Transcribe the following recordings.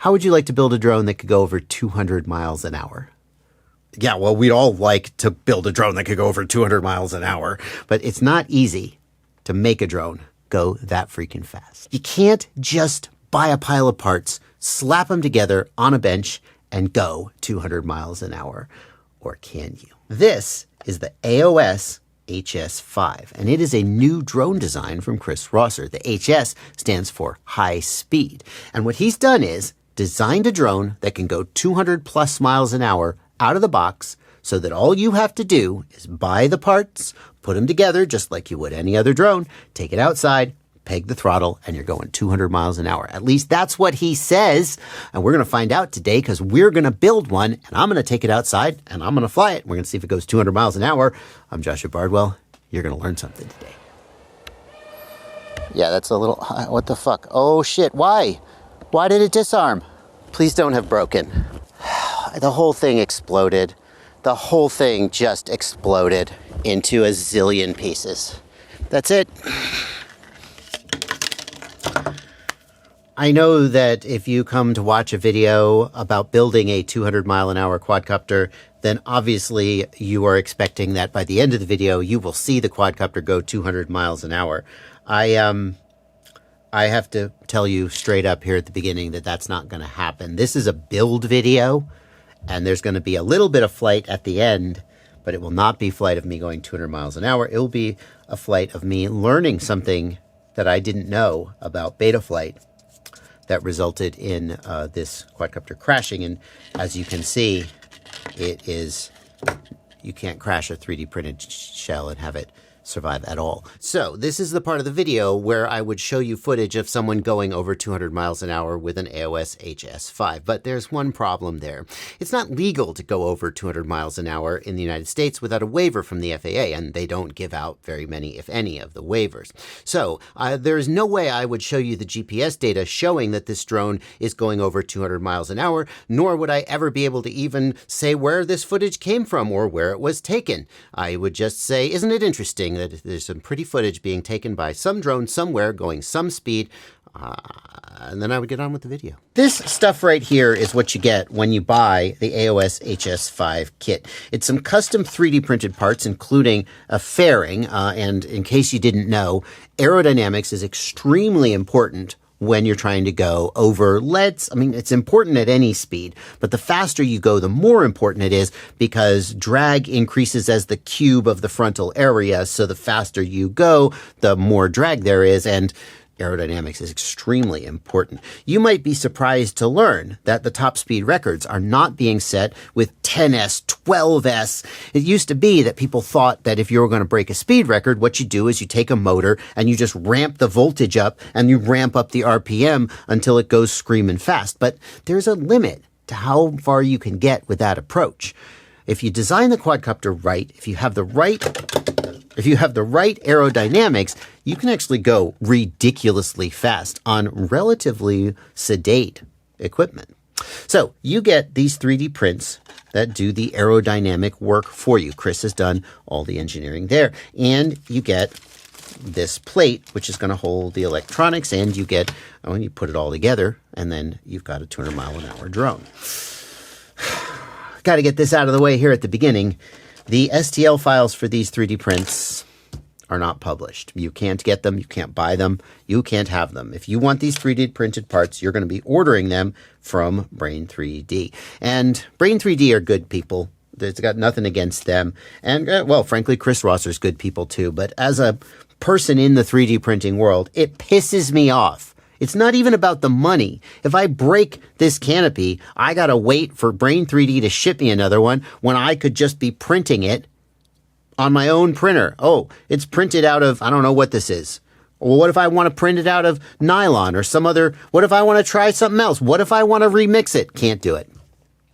How would you like to build a drone that could go over 200 miles an hour? Yeah, well, we'd all like to build a drone that could go over 200 miles an hour, but it's not easy to make a drone go that freaking fast. You can't just buy a pile of parts, slap them together on a bench, and go 200 miles an hour. Or can you? This is the AOS-HS5, and it is a new drone design from Chris Rosser. The HS stands for high speed. And what he's done is designed a drone that can go 200 plus miles an hour out of the box, so that all you have to do is buy the parts, put them together just like you would any other drone, take it outside, peg the throttle, and you're going 200 miles an hour. At least that's what he says. And we're going to find out today because we're going to build one, and I'm going to take it outside, and I'm going to fly it. We're going to see if it goes 200 miles an hour. I'm Joshua Bardwell. You're going to learn something today. Yeah, that's a little... What the fuck? Oh, shit. Why? Why did it disarm? Please don't have broken. The whole thing exploded. The whole thing just exploded into a zillion pieces. That's it. I know that if you come to watch a video about building a 200 mile an hour quadcopter, then obviously you are expecting that by the end of the video, you will see the quadcopter go 200 miles an hour. I have to tell you straight up here at the beginning that that's not going to happen. This is a build video, and there's going to be a little bit of flight at the end, but it will not be flight of me going 200 miles an hour. It will be a flight of me learning something that I didn't know about Betaflight that resulted in this quadcopter crashing. And as you can see, it is, you can't crash a 3D printed shell and have it survive at all. So this is the part of the video where I would show you footage of someone going over 200 miles an hour with an AOS-HS5. But there's one problem there. It's not legal to go over 200 miles an hour in the United States without a waiver from the FAA, and they don't give out very many, if any, of the waivers. So there is no way I would show you the GPS data showing that this drone is going over 200 miles an hour, nor would I ever be able to even say where this footage came from or where it was taken. I would just say, isn't it interesting that there's some pretty footage being taken by some drone somewhere going some speed, and then I would get on with the video. This stuff right here is what you get when you buy the AOS-HS5 kit. It's some custom 3D printed parts, including a fairing, and in case you didn't know, aerodynamics is extremely important when you're trying to go over leads. I mean, it's important at any speed, but the faster you go, the more important it is, because drag increases as the cube of the frontal area. So the faster you go, the more drag there is, and aerodynamics is extremely important. You might be surprised to learn that the top speed records are not being set with 10S, 12S. It used to be that people thought that if you were going to break a speed record, what you do is you take a motor and you just ramp the voltage up and you ramp up the RPM until it goes screaming fast. But there's a limit to how far you can get with that approach. If you design the quadcopter right, if you have the right aerodynamics, you can actually go ridiculously fast on relatively sedate equipment. So you get these 3D prints that do the aerodynamic work for you. Chris has done all the engineering there. And you get this plate, which is going to hold the electronics, and you get, oh, and you put it all together, and then you've got a 200 mile an hour drone. Got to get this out of the way here at the beginning. The STL files for these 3D prints are not published. You can't get them. You can't buy them. You can't have them. If you want these 3D printed parts, you're going to be ordering them from Brain3D. And Brain3D are good people. It's got nothing against them. And, well, frankly, Chris Rosser's good people too. But as a person in the 3D printing world, it pisses me off. It's not even about the money. If I break this canopy, I got to wait for Brain3D to ship me another one when I could just be printing it on my own printer. Oh, it's printed out of, I don't know what this is. Well, what if I want to print it out of nylon or some other, what if I want to try something else? What if I want to remix it? Can't do it.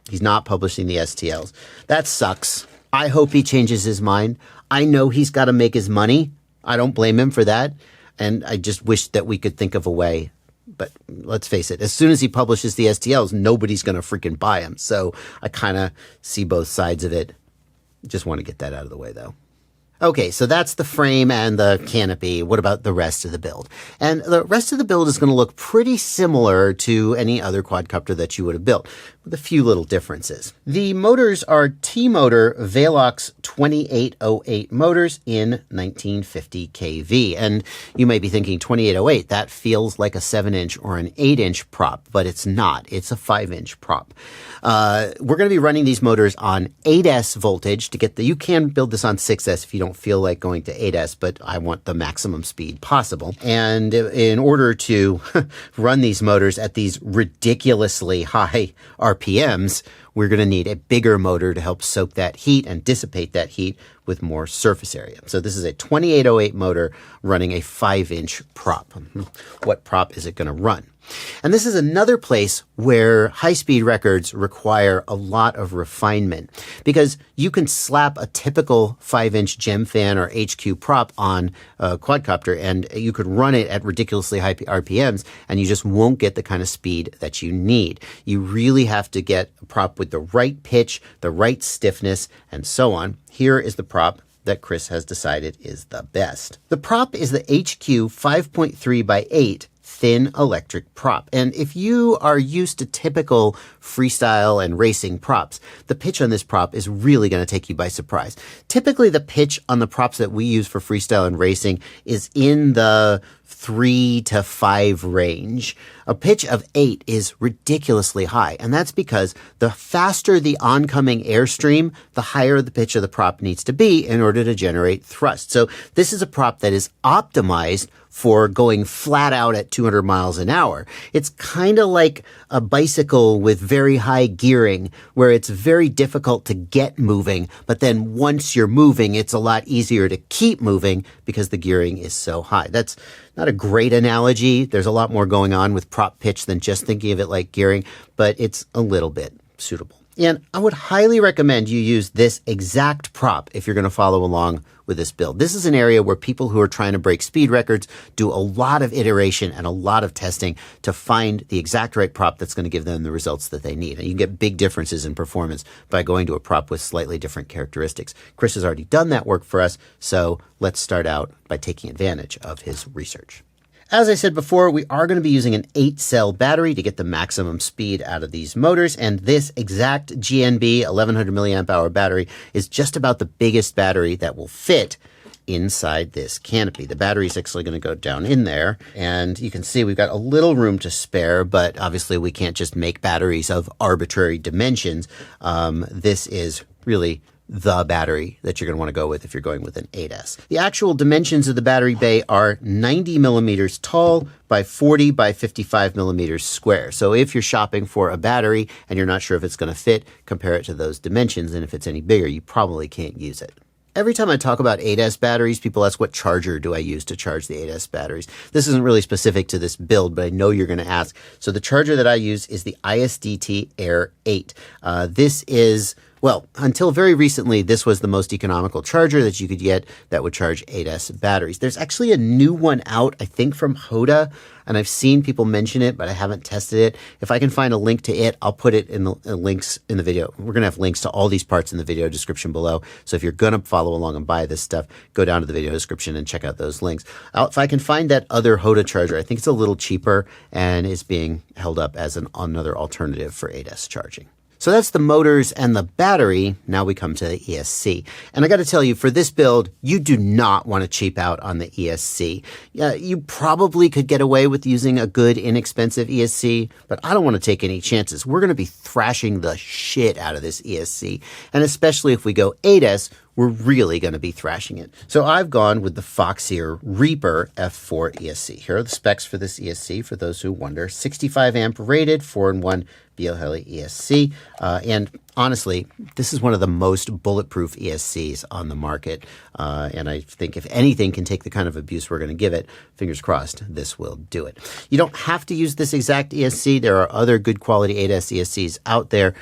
He's not publishing the STLs. That sucks. I hope he changes his mind. I know he's got to make his money. I don't blame him for that. And I just wish that we could think of a way. But let's face it, as soon as he publishes the STLs, nobody's going to freaking buy them. So I kind of see both sides of it. Just want to get that out of the way, though. Okay, so that's the frame and the canopy. What about the rest of the build? And the rest of the build is going to look pretty similar to any other quadcopter that you would have built, with a few little differences. The motors are T-Motor VELOX 2808 motors in 1950 kV. And you may be thinking 2808, that feels like a 7-inch or an 8-inch prop, but it's not. It's a 5-inch prop. We're going to be running these motors on 8S voltage to get you can build this on 6S if you don't feel like going to 8S, but I want the maximum speed possible. And in order to run these motors at these ridiculously high RPMs, we're going to need a bigger motor to help soak that heat and dissipate that heat with more surface area. So this is a 2808 motor running a 5-inch prop. What prop is it going to run? And this is another place where high-speed records require a lot of refinement, because you can slap a typical 5-inch gem fan or HQ prop on a quadcopter and you could run it at ridiculously high RPMs and you just won't get the kind of speed that you need. You really have to get a prop with the right pitch, the right stiffness, and so on. Here is the prop that Chris has decided is the best. The prop is the HQ 5.3 by 8 thin electric prop. And if you are used to typical freestyle and racing props, the pitch on this prop is really going to take you by surprise. Typically, the pitch on the props that we use for freestyle and racing is in the 3 to 5 range. A pitch of 8 is ridiculously high, and that's because the faster the oncoming airstream, the higher the pitch of the prop needs to be in order to generate thrust. So this is a prop that is optimized for going flat out at 200 miles an hour. It's kind of like a bicycle with very high gearing, where it's very difficult to get moving, but then once you're moving, it's a lot easier to keep moving because the gearing is so high. That's not a great analogy. There's a lot more going on with prop pitch than just thinking of it like gearing, but it's a little bit suitable. And I would highly recommend you use this exact prop if you're going to follow along with this build. This is an area where people who are trying to break speed records do a lot of iteration and a lot of testing to find the exact right prop that's going to give them the results that they need. And you can get big differences in performance by going to a prop with slightly different characteristics. Chris has already done that work for us, so let's start out by taking advantage of his research. As I said before, we are going to be using an 8-cell battery to get the maximum speed out of these motors, and this exact GNB 1100 milliamp hour battery is just about the biggest battery that will fit inside this canopy. The battery is actually going to go down in there, and you can see we've got a little room to spare, but obviously we can't just make batteries of arbitrary dimensions. This is really the battery that you're going to want to go with if you're going with an 8S. The actual dimensions of the battery bay are 90 millimeters tall by 40 by 55 millimeters square. So if you're shopping for a battery and you're not sure if it's going to fit, compare it to those dimensions, and if it's any bigger, you probably can't use it. Every time I talk about 8S batteries, people ask, what charger do I use to charge the 8S batteries? This isn't really specific to this build, but I know you're going to ask. So the charger that I use is the ISDT Air 8. This is, well, until very recently, this was the most economical charger that you could get that would charge 8S batteries. There's actually a new one out, I think from HOTA, and I've seen people mention it, but I haven't tested it. If I can find a link to it, I'll put it in the links in the video. We're going to have links to all these parts in the video description below. So if you're going to follow along and buy this stuff, go down to the video description and check out those links. If I can find that other HOTA charger, I think it's a little cheaper and is being held up as another alternative for 8S charging. So that's the motors and the battery. Now we come to the ESC. And I got to tell you, for this build, you do not want to cheap out on the ESC. You probably could get away with using a good, inexpensive ESC, but I don't want to take any chances. We're going to be thrashing the shit out of this ESC. And especially if we go 8S, we're really going to be thrashing it. So I've gone with the Foxeer Reaper F4 ESC. Here are the specs for this ESC for those who wonder. 65 amp rated, 4-in-1 BL-Heli ESC. And honestly, this is one of the most bulletproof ESCs on the market. And I think if anything can take the kind of abuse we're going to give it, fingers crossed, this will do it. You don't have to use this exact ESC. There are other good quality 8S ESCs out there.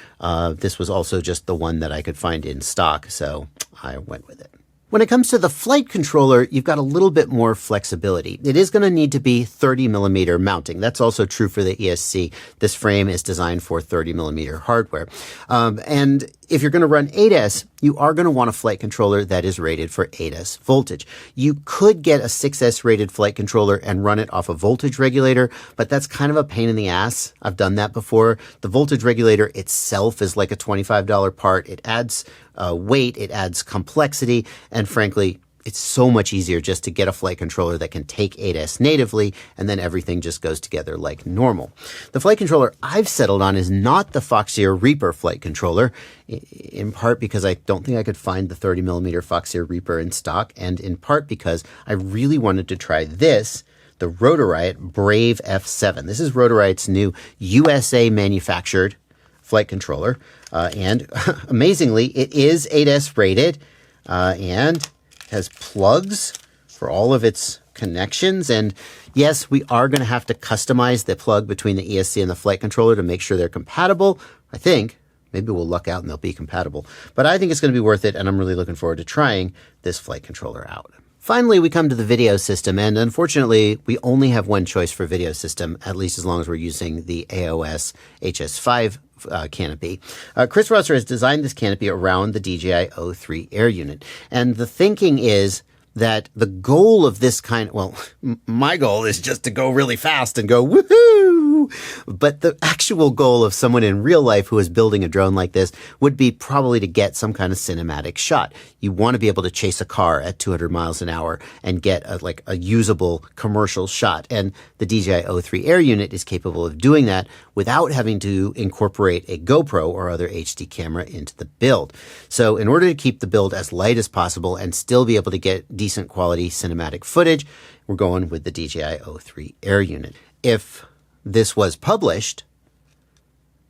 This was also just the one that I could find in stock, so I went with it. When it comes to the flight controller, you've got a little bit more flexibility. It is going to need to be 30 millimeter mounting. That's also true for the ESC. This frame is designed for 30 millimeter hardware. And If you're going to run 8S, you are going to want a flight controller that is rated for 8S voltage. You could get a 6S rated flight controller and run it off a voltage regulator, but that's kind of a pain in the ass. I've done that before. The voltage regulator itself is like a $25 part. It adds weight, it adds complexity, and frankly, it's so much easier just to get a flight controller that can take 8S natively, and then everything just goes together like normal. The flight controller I've settled on is not the Foxeer Reaper flight controller, in part because I don't think I could find the 30mm Foxeer Reaper in stock, and in part because I really wanted to try this, the Rotor Brave F7. This is Rotor new USA manufactured flight controller, and amazingly, it is 8S rated, and has plugs for all of its connections. And yes, we are going to have to customize the plug between the ESC and the flight controller to make sure they're compatible. I think maybe we'll luck out and they'll be compatible, but I think it's going to be worth it. And I'm really looking forward to trying this flight controller out. Finally, we come to the video system, and unfortunately, we only have one choice for video system, at least as long as we're using the AOS-HS5 canopy. Chris Rosser has designed this canopy around the DJI O3 air unit. And the thinking is that the goal of this my goal is just to go really fast and go woohoo! But the actual goal of someone in real life who is building a drone like this would be probably to get some kind of cinematic shot. You want to be able to chase a car at 200 miles an hour and get a usable commercial shot. And the DJI O3 air unit is capable of doing that without having to incorporate a GoPro or other HD camera into the build. So in order to keep the build as light as possible and still be able to get decent quality cinematic footage, we're going with the DJI O3 air unit. If this was published,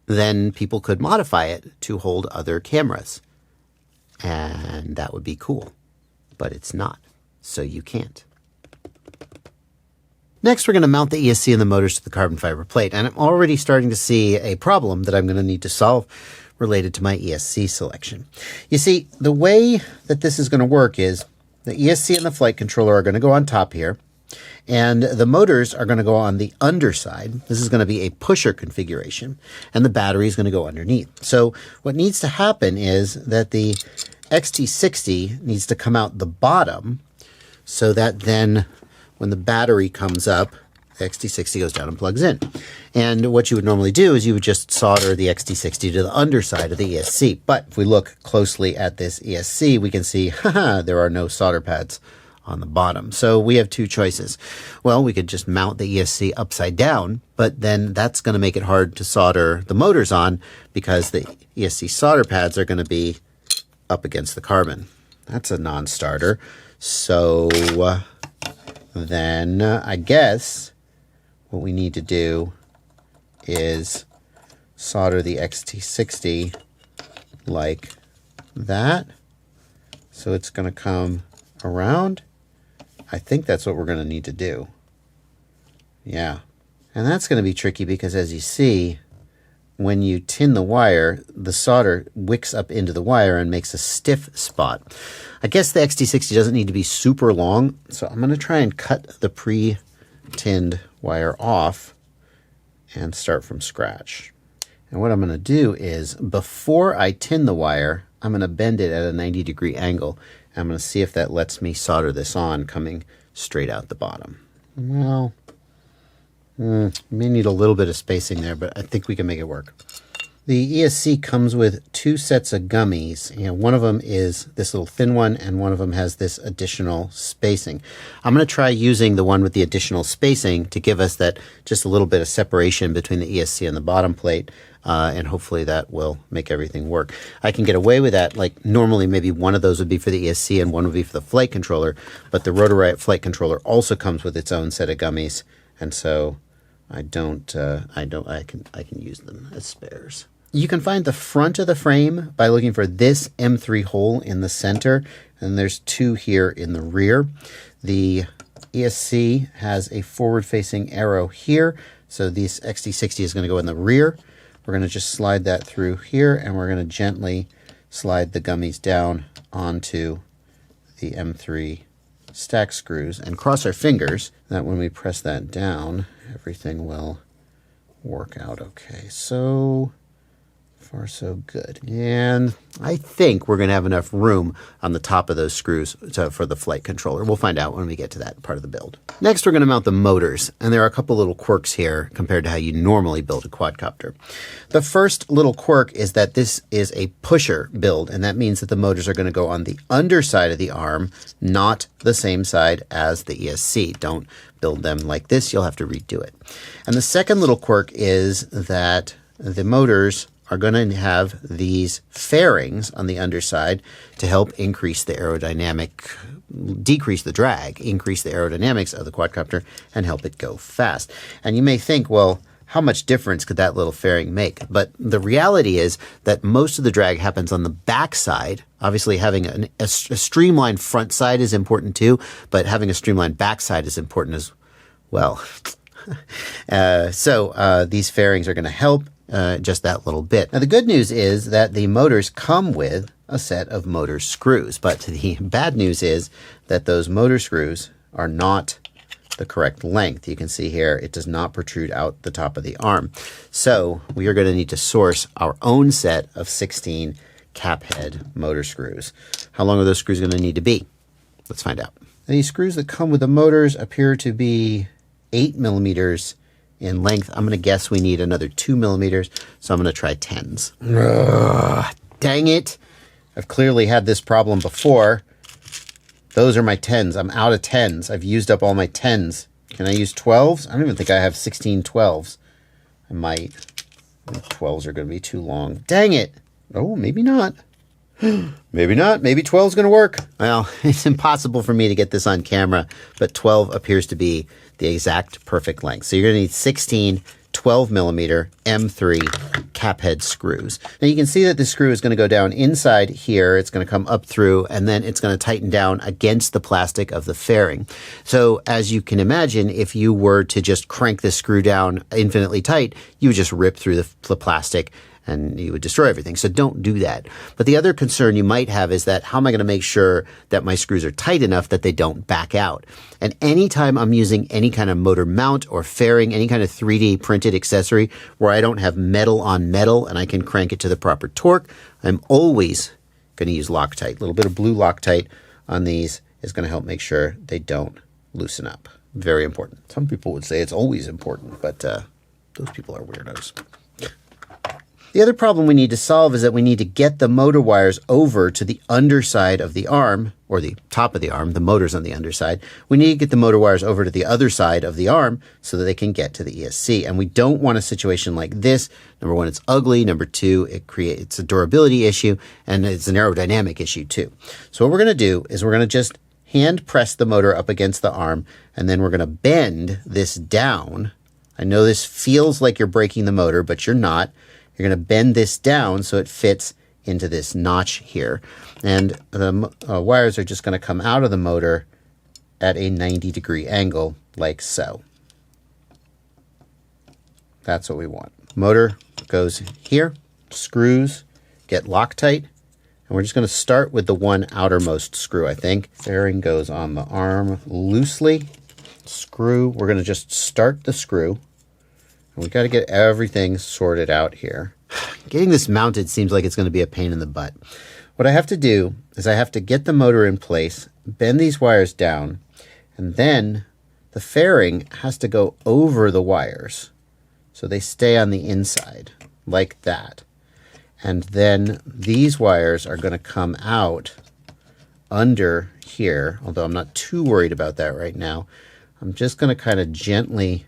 then people could modify it to hold other cameras. And that would be cool. But it's not, so you can't. Next, we're going to mount the ESC and the motors to the carbon fiber plate. And I'm already starting to see a problem that I'm going to need to solve related to my ESC selection. You see, the way that this is going to work is the ESC and the flight controller are going to go on top here, and the motors are going to go on the underside. This is going to be a pusher configuration, and the battery is going to go underneath. So what needs to happen is that the XT60 needs to come out the bottom so that then when the battery comes up, the XT60 goes down and plugs in. And what you would normally do is you would just solder the XT60 to the underside of the ESC. But if we look closely at this ESC, we can see, there are no solder pads on the bottom. So we have two choices. Well, we could just mount the ESC upside down, but then that's going to make it hard to solder the motors on because the ESC solder pads are going to be up against the carbon. That's a non-starter. So then I guess what we need to do is solder the XT60 like that. So it's going to come around. I think that's what we're going to need to do. Yeah. And that's going to be tricky because, as you see, when you tin the wire, the solder wicks up into the wire and makes a stiff spot. I guess the XT60 doesn't need to be super long, so I'm going to try and cut the pre-tinned wire off and start from scratch. And what I'm going to do is, before I tin the wire, I'm going to bend it at a 90-degree angle. And I'm going to see if that lets me solder this on coming straight out the bottom. Well, may need a little bit of spacing there, but I think we can make it work. The ESC comes with two sets of gummies. One of them is this little thin one, and one of them has this additional spacing. I'm going to try using the one with the additional spacing to give us that just a little bit of separation between the ESC and the bottom plate, and hopefully that will make everything work. I can get away with that. Like normally maybe one of those would be for the ESC and one would be for the flight controller, but the Rotor flight controller also comes with its own set of gummies, and so I can use them as spares. You can find the front of the frame by looking for this M3 hole in the center, and there's two here in the rear. The ESC has a forward-facing arrow here, so this XT60 is going to go in the rear. We're going to just slide that through here, and we're going to gently slide the gummies down onto the M3 stack screws and cross our fingers that when we press that down, everything will work out okay. So far so good. And I think we're going to have enough room on the top of those screws for the flight controller. We'll find out when we get to that part of the build. Next, we're going to mount the motors. And there are a couple little quirks here compared to how you normally build a quadcopter. The first little quirk is that this is a pusher build. And that means that the motors are going to go on the underside of the arm, not the same side as the ESC. Don't build them like this. You'll have to redo it. And the second little quirk is that the motors are going to have these fairings on the underside to help increase the decrease the drag, increase the aerodynamics of the quadcopter, and help it go fast. And you may think, well, how much difference could that little fairing make? But the reality is that most of the drag happens on the back side. Obviously, having a streamlined front side is important too, but having a streamlined back side is important as well. So these fairings are going to help just that little bit. Now, the good news is that the motors come with a set of motor screws, but the bad news is that those motor screws are not the correct length. You can see here, it does not protrude out the top of the arm. So we are going to need to source our own set of 16 cap head motor screws. How long are those screws going to need to be? Let's find out. These screws that come with the motors appear to be 8 millimeters in length. I'm going to guess we need another 2 millimeters, so I'm going to try 10s. Ugh, dang it. I've clearly had this problem before. Those are my 10s. I'm out of 10s. I've used up all my 10s. Can I use 12s? I don't even think I have 16 12s. I might. 12s are going to be too long. Dang it. Oh, maybe not. Maybe not. Maybe 12 is going to work. Well, it's impossible for me to get this on camera, but 12 appears to be the exact perfect length. So you're going to need 16 12 millimeter M3 cap head screws. Now you can see that the screw is going to go down inside here. It's going to come up through, and then it's going to tighten down against the plastic of the fairing. So as you can imagine, if you were to just crank this screw down infinitely tight, you would just rip through the plastic and you would destroy everything. So don't do that. But the other concern you might have is that how am I going to make sure that my screws are tight enough that they don't back out? And anytime I'm using any kind of motor mount or fairing, any kind of 3D printed accessory where I don't have metal on metal and I can crank it to the proper torque, I'm always going to use Loctite. A little bit of blue Loctite on these is going to help make sure they don't loosen up. Very important. Some people would say it's always important, but those people are weirdos. The other problem we need to solve is that we need to get the motor wires over to the underside of the arm, or the top of the arm, the motor's on the underside. We need to get the motor wires over to the other side of the arm so that they can get to the ESC. And we don't want a situation like this. Number one, it's ugly. Number two, it's a durability issue, and it's an aerodynamic issue too. So what we're going to do is we're going to just hand press the motor up against the arm, and then we're going to bend this down. I know this feels like you're breaking the motor, but you're not. You're going to bend this down so it fits into this notch here. And the wires are just going to come out of the motor at a 90-degree angle, like so. That's what we want. Motor goes here, screws get Loctite, and we're just going to start with the one outermost screw, I think. Fairing goes on the arm loosely. Screw, we're going to just start the screw. We got to get everything sorted out here. Getting this mounted seems like it's going to be a pain in the butt. What I have to do is I have to get the motor in place, bend these wires down, and then the fairing has to go over the wires so they stay on the inside like that. And then these wires are going to come out under here, although I'm not too worried about that right now. I'm just going to kind of gently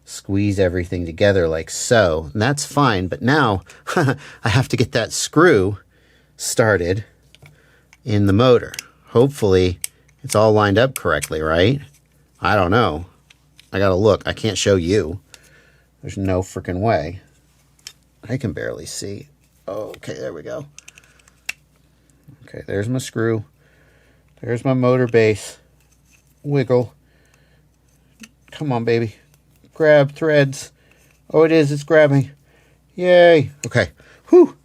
squeeze everything together like so, and that's fine. But now I have to get that screw started in the motor. Hopefully it's all lined up correctly, right? I don't know. I gotta look. I can't show you. There's no freaking way. I can barely see. Okay, there we go. Okay, there's my screw. There's my motor base. Wiggle. Come on, baby. Grab threads. Oh, it's grabbing. Yay. Okay. Whew.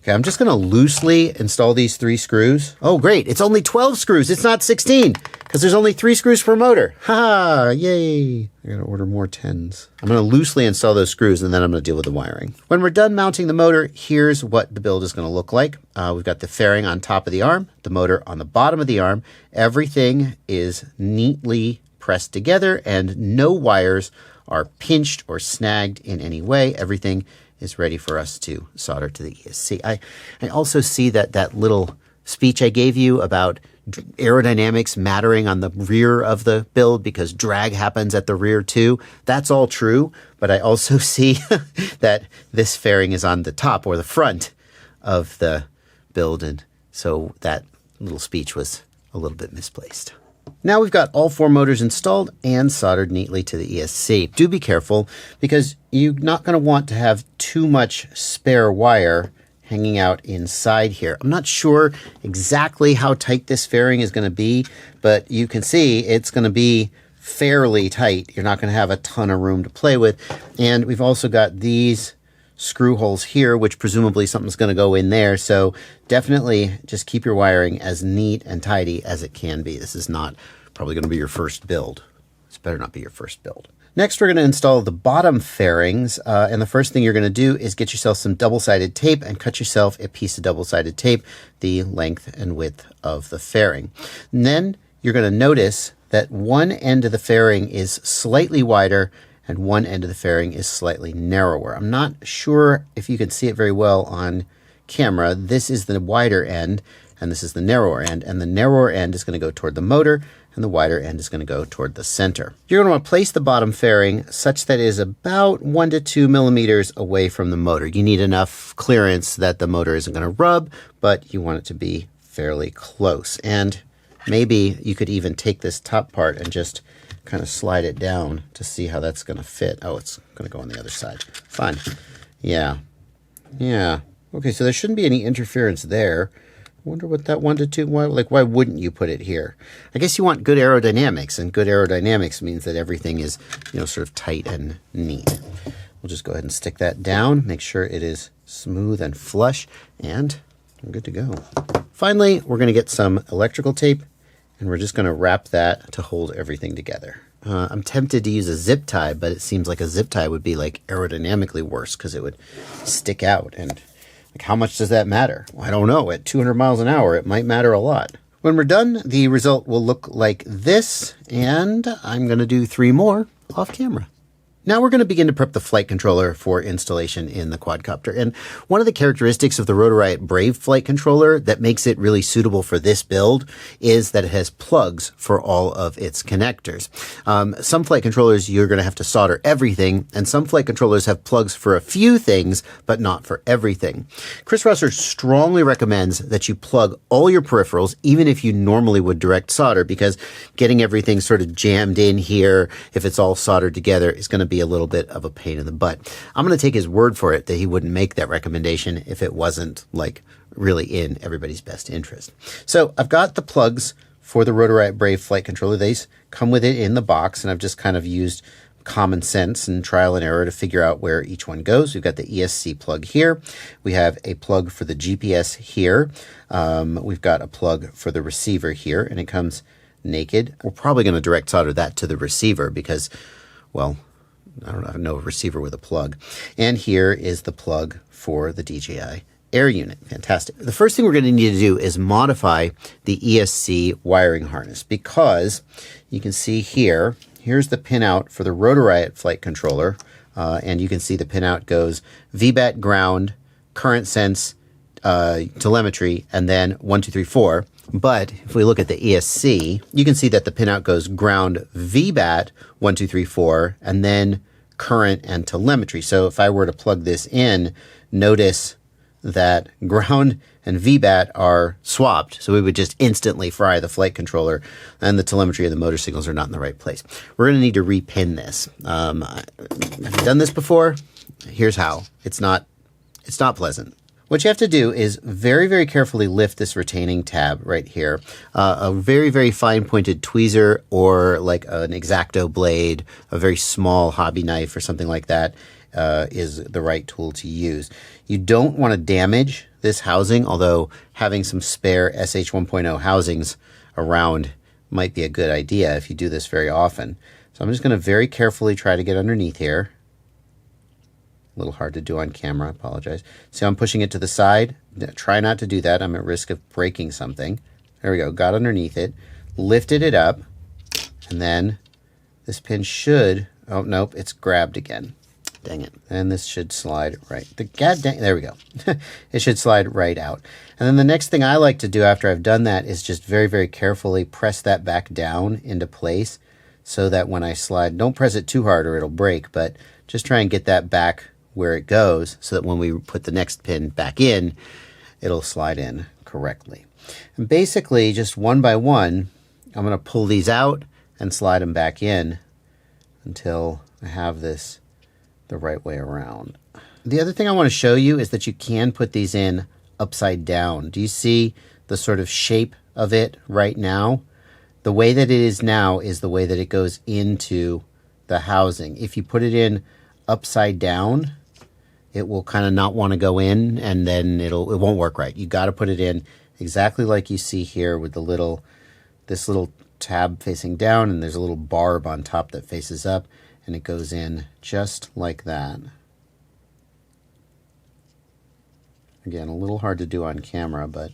Okay, I'm just going to loosely install these 3 screws. Oh, great. It's only 12 screws. It's not 16. because there's only 3 screws per motor. Ha! Yay! I gotta order more 10s. I'm gonna loosely install those screws and then I'm gonna deal with the wiring. When we're done mounting the motor, here's what the build is gonna look like. We've got the fairing on top of the arm, the motor on the bottom of the arm. Everything is neatly pressed together and no wires are pinched or snagged in any way. Everything is ready for us to solder to the ESC. I also see that little speech I gave you about aerodynamics mattering on the rear of the build because drag happens at the rear too. That's all true, but I also see that this fairing is on the top or the front of the build, and so that little speech was a little bit misplaced. Now we've got all 4 motors installed and soldered neatly to the ESC. Do be careful because you're not going to want to have too much spare wire hanging out inside here. I'm not sure exactly how tight this fairing is going to be, but you can see it's going to be fairly tight. You're not going to have a ton of room to play with. And we've also got these screw holes here, which presumably something's going to go in there. So definitely just keep your wiring as neat and tidy as it can be. This is not probably going to be your first build. This better not be your first build. Next, we're going to install the bottom fairings. And the first thing you're going to do is get yourself some double-sided tape and cut yourself a piece of double-sided tape, the length and width of the fairing. And then you're going to notice that one end of the fairing is slightly wider and one end of the fairing is slightly narrower. I'm not sure if you can see it very well on camera. This is the wider end and this is the narrower end, and the narrower end is going to go toward the motor and the wider end is going to go toward the center. You're going to want to place the bottom fairing such that it is about 1 to 2 millimeters away from the motor. You need enough clearance that the motor isn't going to rub, but you want it to be fairly close. And maybe you could even take this top part and just kind of slide it down to see how that's going to fit. Oh, it's going to go on the other side. Fine. Yeah. Okay, so there shouldn't be any interference there. I wonder what that 1 to 2, why wouldn't you put it here? I guess you want good aerodynamics, and good aerodynamics means that everything is, sort of tight and neat. We'll just go ahead and stick that down, make sure it is smooth and flush, and we're good to go. Finally, we're going to get some electrical tape, and we're just going to wrap that to hold everything together. I'm tempted to use a zip tie, but it seems like a zip tie would be aerodynamically worse because it would stick out, and how much does that matter? Well, I don't know. At 200 miles an hour, it might matter a lot. When we're done, the result will look like this, and I'm going to do 3 more off camera. Now we're going to begin to prep the flight controller for installation in the quadcopter. And one of the characteristics of the Rotor Riot Brave flight controller that makes it really suitable for this build is that it has plugs for all of its connectors. Some flight controllers, you're going to have to solder everything, and some flight controllers have plugs for a few things, but not for everything. Chris Rosser strongly recommends that you plug all your peripherals, even if you normally would direct solder, because getting everything sort of jammed in here, if it's all soldered together, is going to be a little bit of a pain in the butt. I'm going to take his word for it that he wouldn't make that recommendation if it wasn't really in everybody's best interest. So I've got the plugs for the Rotor Riot Brave flight controller. They come with it in the box, and I've just kind of used common sense and trial and error to figure out where each one goes. We've got the ESC plug here. We have a plug for the GPS here. We've got a plug for the receiver here, and it comes naked. We're probably going to direct solder that to the receiver because, well, I don't know a receiver with a plug. And here is the plug for the DJI Air unit. Fantastic. The first thing we're going to need to do is modify the ESC wiring harness, because you can see here's the pinout for the Rotor Riot flight controller. And you can see the pinout goes VBAT ground, current sense, telemetry, and then 1, 2, 3, 4. But if we look at the ESC, you can see that the pinout goes ground VBAT 1, 2, 3, 4, and then current and telemetry. So if I were to plug this in, notice that ground and VBAT are swapped. So we would just instantly fry the flight controller, and the telemetry and the motor signals are not in the right place. We're going to need to repin this. Have you done this before? Here's how. It's not pleasant. What you have to do is very, very carefully lift this retaining tab right here. A very, very fine pointed tweezer or an X-Acto blade, a very small hobby knife or something like that is the right tool to use. You don't want to damage this housing, although having some spare SH 1.0 housings around might be a good idea if you do this very often. So I'm just going to very carefully try to get underneath here. A little hard to do on camera, I apologize. See how I'm pushing it to the side? Try not to do that. I'm at risk of breaking something. There we go, got underneath it, lifted it up, and then this pin should, oh nope, it's grabbed again. Dang it. And this should slide right, there we go. It should slide right out. And then the next thing I like to do after I've done that is just very, very carefully press that back down into place so that when I slide, don't press it too hard or it'll break, but just try and get that back where it goes so that when we put the next pin back in, it'll slide in correctly. And basically, just one by one, I'm going to pull these out and slide them back in until I have this the right way around. The other thing I want to show you is that you can put these in upside down. Do you see the sort of shape of it right now? The way that it is now is the way that it goes into the housing. If you put it in upside down, it will kind of not want to go in, and then it won't work right. You got to put it in exactly like you see here with this little tab facing down, and there's a little barb on top that faces up, and it goes in just like that. Again, a little hard to do on camera, but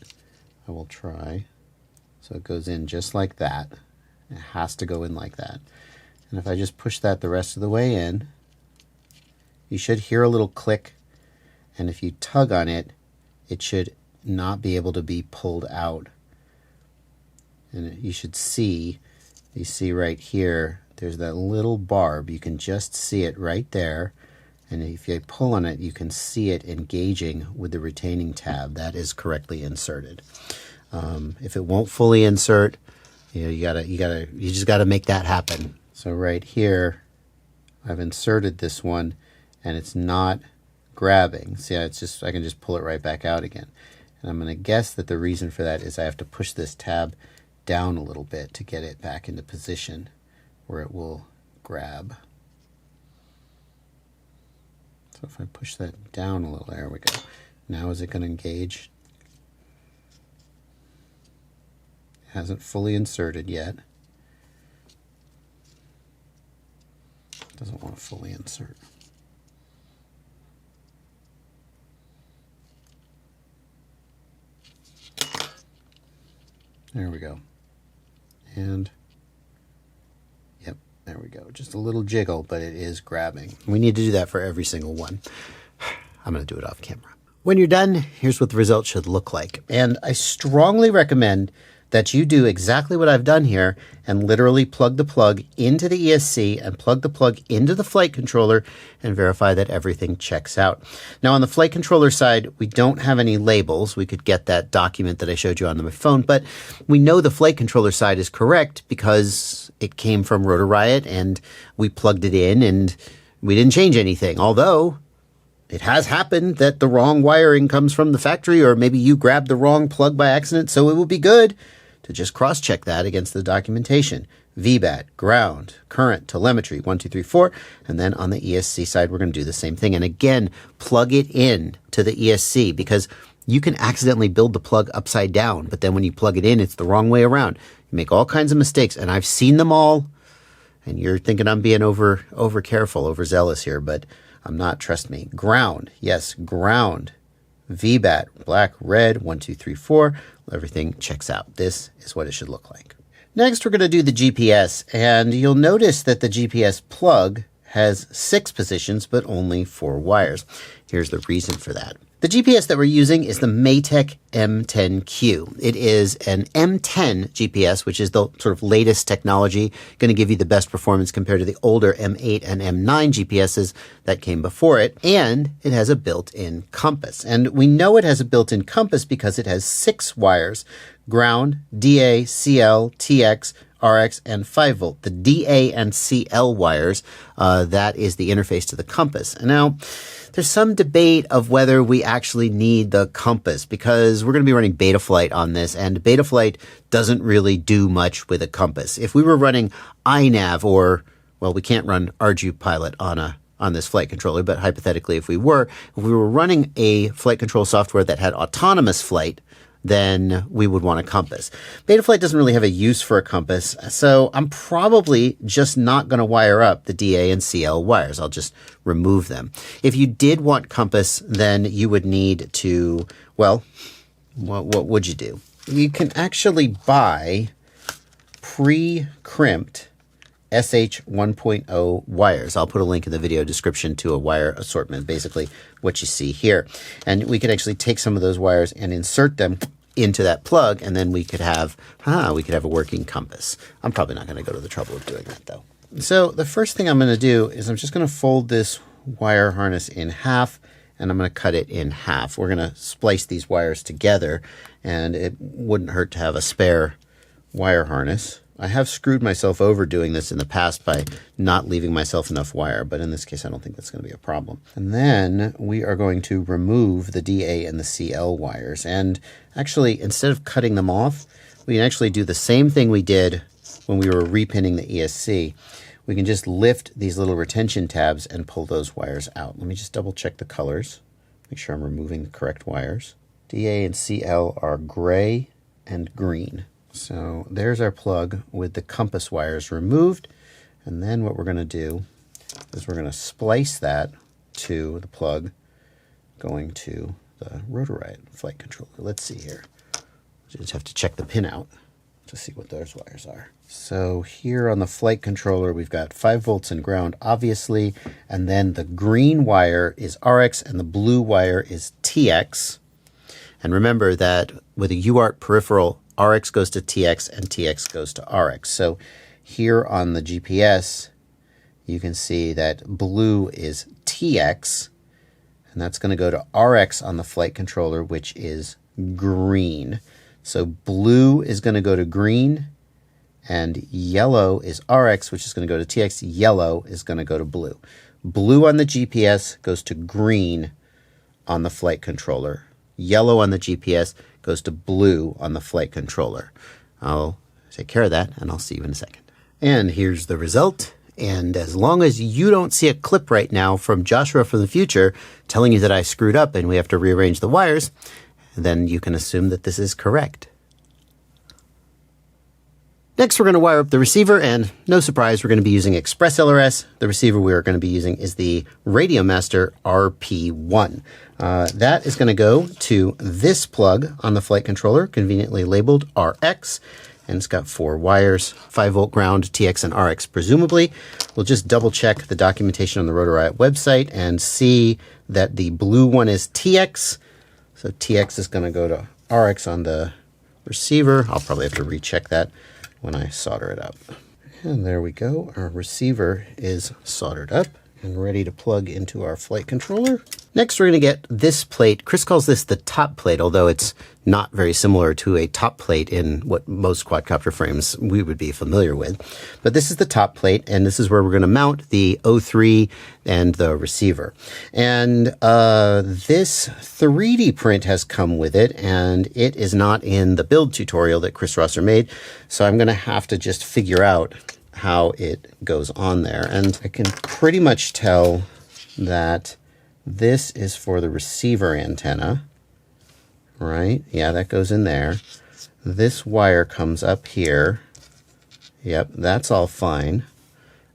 I will try. So it goes in just like that. It has to go in like that. And if I just push that the rest of the way in, you should hear a little click, and if you tug on it, it should not be able to be pulled out. And you should see, you see right here, there's that little barb. You can just see it right there. And if you pull on it, you can see it engaging with the retaining tab. That is correctly inserted. If it won't fully insert, you just gotta make that happen. So right here, I've inserted this one, and it's not grabbing. See, I can just pull it right back out again. And I'm going to guess that the reason for that is I have to push this tab down a little bit to get it back into position where it will grab. So if I push that down a little, there we go. Now is it going to engage? It hasn't fully inserted yet. It doesn't want to fully insert. There we go. And yep, there we go. Just a little jiggle, but it is grabbing. We need to do that for every single one. I'm going to do it off camera. When you're done, here's what the result should look like. And I strongly recommend that you do exactly what I've done here and literally plug the plug into the ESC and plug the plug into the flight controller and verify that everything checks out. Now on the flight controller side, we don't have any labels. We could get that document that I showed you on my phone, but we know the flight controller side is correct because it came from Rotor Riot and we plugged it in and we didn't change anything. Although it has happened that the wrong wiring comes from the factory, or maybe you grabbed the wrong plug by accident, so it would be good to just cross-check that against the documentation. VBAT, ground, current, telemetry, 1, 2, 3, 4. And then on the ESC side, we're going to do the same thing. And again, plug it in to the ESC, because you can accidentally build the plug upside down, but then when you plug it in, it's the wrong way around. You make all kinds of mistakes, and I've seen them all. And you're thinking I'm being over careful, overzealous here, but I'm not, trust me. Ground, yes, ground. VBAT, black, red, 1, 2, 3, 4. Everything checks out. This is what it should look like. Next, we're going to do the GPS, and you'll notice that the GPS plug has 6 positions, but only 4 wires. Here's the reason for that. The GPS that we're using is the Maytech M10Q. It is an M10 GPS, which is the sort of latest technology, going to give you the best performance compared to the older M8 and M9 GPSs that came before it. And it has a built-in compass. And we know it has a built-in compass because it has 6 wires: ground, DA, CL, TX, RX, and 5 volt. The DA and CL wires, that is the interface to the compass. And now, there's some debate of whether we actually need the compass, because we're going to be running Betaflight on this, and Betaflight doesn't really do much with a compass. If we were running iNav, or, well, we can't run ArduPilot on this flight controller, but hypothetically if we were running a flight control software that had autonomous flight, then we would want a compass. Betaflight doesn't really have a use for a compass, so I'm probably just not going to wire up the DA and CL wires. I'll just remove them. If you did want compass, then you would need to, well, what would you do? You can actually buy pre-crimped SH 1.0 wires. I'll put a link in the video description to a wire assortment, basically what you see here. And we could actually take some of those wires and insert them into that plug, and then we could have a working compass. I'm probably not going to go to the trouble of doing that though. So the first thing I'm going to do is I'm just going to fold this wire harness in half, and I'm going to cut it in half. We're going to splice these wires together, and it wouldn't hurt to have a spare wire harness. I have screwed myself over doing this in the past by not leaving myself enough wire, but in this case I don't think that's going to be a problem. And then we are going to remove the DA and the CL wires. And actually, instead of cutting them off, we can actually do the same thing we did when we were repinning the ESC. We can just lift these little retention tabs and pull those wires out. Let me just double check the colors, make sure I'm removing the correct wires. DA and CL are gray and green. So there's our plug with the compass wires removed. And then what we're going to do is we're going to splice that to the plug going to the Rotor Riot flight controller. Let's see here. You just have to check the pin out to see what those wires are. So here on the flight controller, we've got 5 volts and ground, obviously. And then the green wire is RX and the blue wire is TX. And remember that with a UART peripheral, RX goes to TX and TX goes to RX. So here on the GPS, you can see that blue is TX, and that's going to go to RX on the flight controller, which is green. So blue is going to go to green, and yellow is RX, which is going to go to TX. Yellow is going to go to blue. Blue on the GPS goes to green on the flight controller. Yellow on the GPS goes to blue on the flight controller. I'll take care of that, and I'll see you in a second. And here's the result. And as long as you don't see a clip right now from Joshua from the future telling you that I screwed up and we have to rearrange the wires, then you can assume that this is correct. Next, we're going to wire up the receiver, and no surprise, we're going to be using Express LRS. The receiver we are going to be using is the Radiomaster RP1. That is going to go to this plug on the flight controller, conveniently labeled RX, and it's got 4 wires, 5 volt ground, TX and RX presumably. We'll just double check the documentation on the Rotor Riot website and see that the blue one is TX. So TX is going to go to RX on the receiver. I'll probably have to recheck that when I solder it up. And there we go. Our receiver is soldered up and ready to plug into our flight controller. Next, we're going to get this plate. Chris calls this the top plate, although it's not very similar to a top plate in what most quadcopter frames we would be familiar with. But this is the top plate, and this is where we're going to mount the O3 and the receiver. And this 3D print has come with it, and it is not in the build tutorial that Chris Rosser made. So I'm going to have to just figure out how it goes on there. And I can pretty much tell that this is for the receiver antenna, right? Yeah, that goes in there. This wire comes up here. Yep, that's all fine.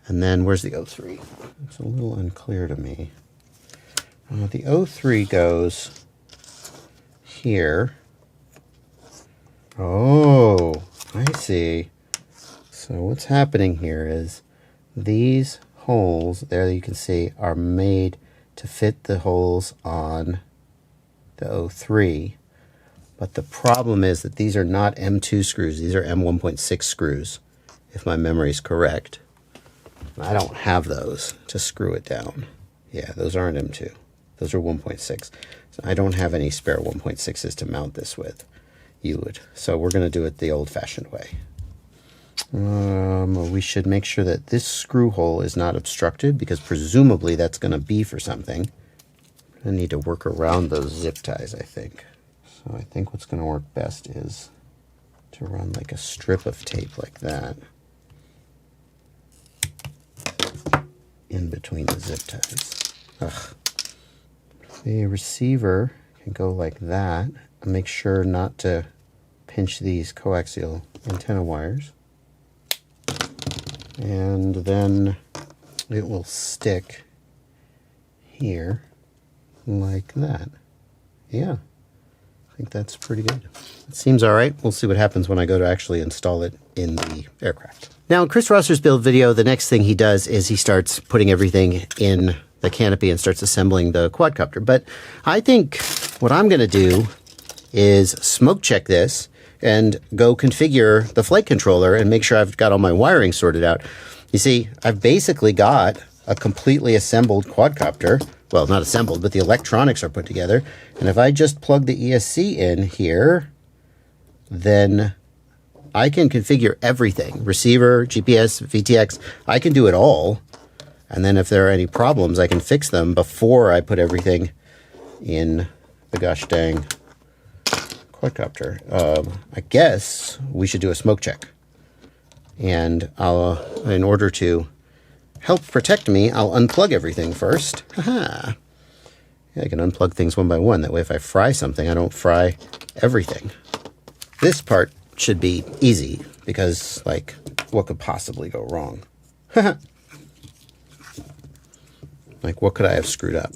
And then where's the O3? It's a little unclear to me. The O3 goes here. Oh, I see. So what's happening here is these holes, there you can see, are made to fit the holes on the O3. But the problem is that these are not M2 screws. These are M1.6 screws, if my memory is correct. I don't have those to screw it down. Yeah, those aren't M2. Those are 1.6. So I don't have any spare 1.6s to mount this with. You would. So we're going to do it the old-fashioned way. We should make sure that this screw hole is not obstructed, because presumably that's going to be for something. I need to work around those zip ties, I think. So I think what's going to work best is to run like a strip of tape like that in between the zip ties. Ugh. The receiver and go like that. Make sure not to pinch these coaxial antenna wires. And then it will stick here like that. Yeah, I think that's pretty good. It seems all right. We'll see what happens when I go to actually install it in the aircraft. Now, in Chris Rosser's build video, the next thing he does is he starts putting everything in the canopy and starts assembling the quadcopter. But I think what I'm going to do is smoke check this and go configure the flight controller and make sure I've got all my wiring sorted out. You see, I've basically got a completely assembled quadcopter. Well, not assembled, but the electronics are put together. And if I just plug the ESC in here, then I can configure everything. Receiver, GPS, VTX, I can do it all. And then if there are any problems, I can fix them before I put everything in the gosh dang quadcopter. I guess we should do a smoke check. And in order to help protect me, I'll unplug everything first. Haha. Yeah, I can unplug things one by one. That way if I fry something, I don't fry everything. This part should be easy because, like, what could possibly go wrong? Like, what could I have screwed up?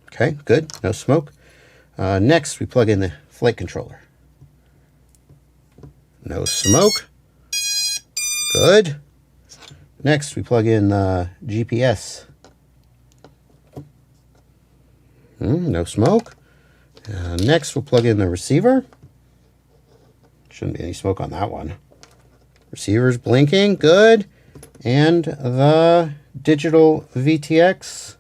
Okay, good. No smoke. Next, we plug in the flight controller. No smoke. Good. Next, we plug in GPS. No smoke. Next, we'll plug in the receiver. Shouldn't be any smoke on that one. Receiver's blinking. Good. And the digital VTX.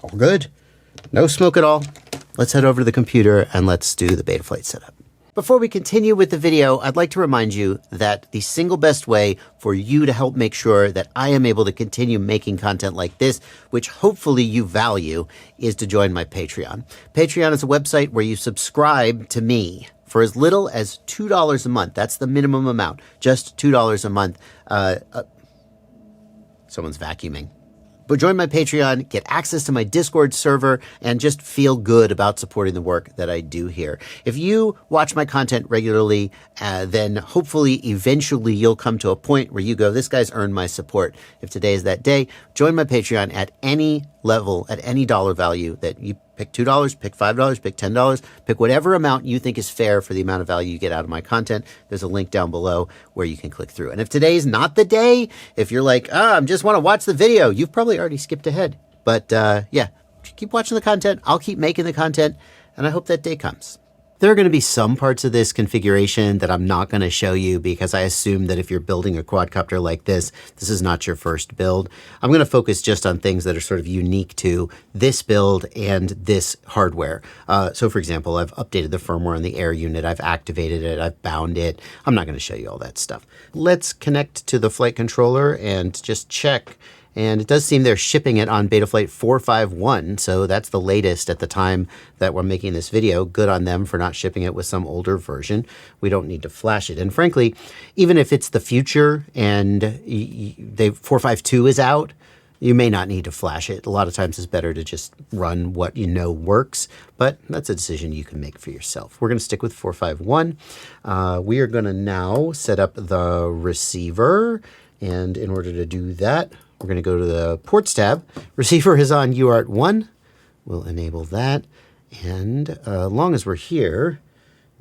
All good. No smoke at all. Let's head over to the computer and let's do the Betaflight setup. Before we continue with the video, I'd like to remind you that the single best way for you to help make sure that I am able to continue making content like this, which hopefully you value, is to join my Patreon. Patreon is a website where you subscribe to me for as little as $2 a month. That's the minimum amount, just $2 a month. Someone's vacuuming. But join my Patreon, get access to my Discord server, and just feel good about supporting the work that I do here. If you watch my content regularly, then hopefully eventually you'll come to a point where you go, this guy's earned my support. If today is that day, join my Patreon at any level, at any dollar value that you pick. $2, pick $5, pick $10, pick whatever amount you think is fair for the amount of value you get out of my content. There's a link down below where you can click through. And if today's not the day, if you're like, I just want to watch the video, you've probably already skipped ahead. But yeah, keep watching the content. I'll keep making the content, and I hope that day comes. There are going to be some parts of this configuration that I'm not going to show you because I assume that if you're building a quadcopter like this, this is not your first build. I'm going to focus just on things that are sort of unique to this build and this hardware. So for example, I've updated the firmware on the air unit. I've activated it. I've bound it. I'm not going to show you all that stuff. Let's connect to the flight controller and just check. And it does seem they're shipping it on Betaflight 451, so that's the latest at the time that we're making this video. Good on them for not shipping it with some older version. We don't need to flash it. And frankly, even if it's the future and 452 is out, you may not need to flash it. A lot of times it's better to just run what you know works, but that's a decision you can make for yourself. We're going to stick with 451. We are going to now set up the receiver, and in order to do that, we're going to go to the ports tab. Receiver is on UART 1. We'll enable that. And as long as we're here,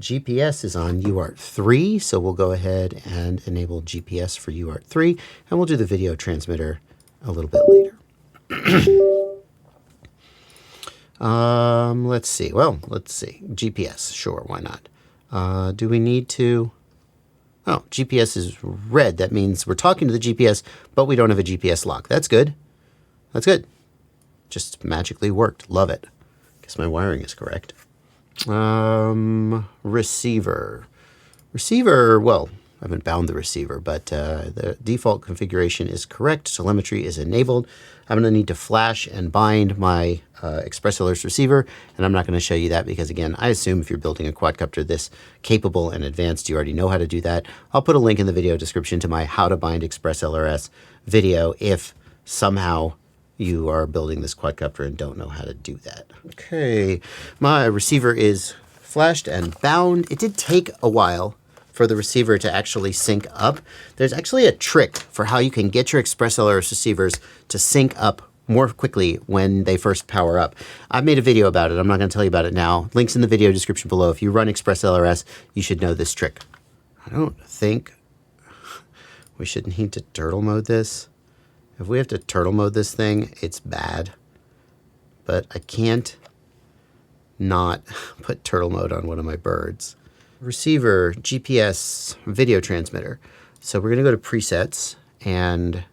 GPS is on UART 3. So we'll go ahead and enable GPS for UART 3. And we'll do the video transmitter a little bit later. Let's see. Well, let's see. GPS. Sure, why not? Do we need to... Oh, GPS is red. That means we're talking to the GPS, but we don't have a GPS lock. That's good. That's good. Just magically worked. Love it. Guess my wiring is correct. Receiver. Receiver, well, I haven't bound the receiver, but the default configuration is correct. Telemetry is enabled. I'm going to need to flash and bind my Express Alerts receiver, and I'm not going to show you that because, again, I assume if you're building a quadcopter this capable and advanced, you already know how to do that. I'll put a link in the video description to my How to Bind Express LRS video if somehow you are building this quadcopter and don't know how to do that. Okay, my receiver is flashed and bound. It did take a while for the receiver to actually sync up. There's actually a trick for how you can get your Express LRS receivers to sync up more quickly when they first power up. I've made a video about it. I'm not going to tell you about it now. Links in the video description below. If you run Express LRS, you should know this trick. I don't think we should need to turtle mode this. If we have to turtle mode this thing, it's bad. But I can't not put turtle mode on one of my birds. Receiver, GPS, video transmitter. So we're going to go to presets, and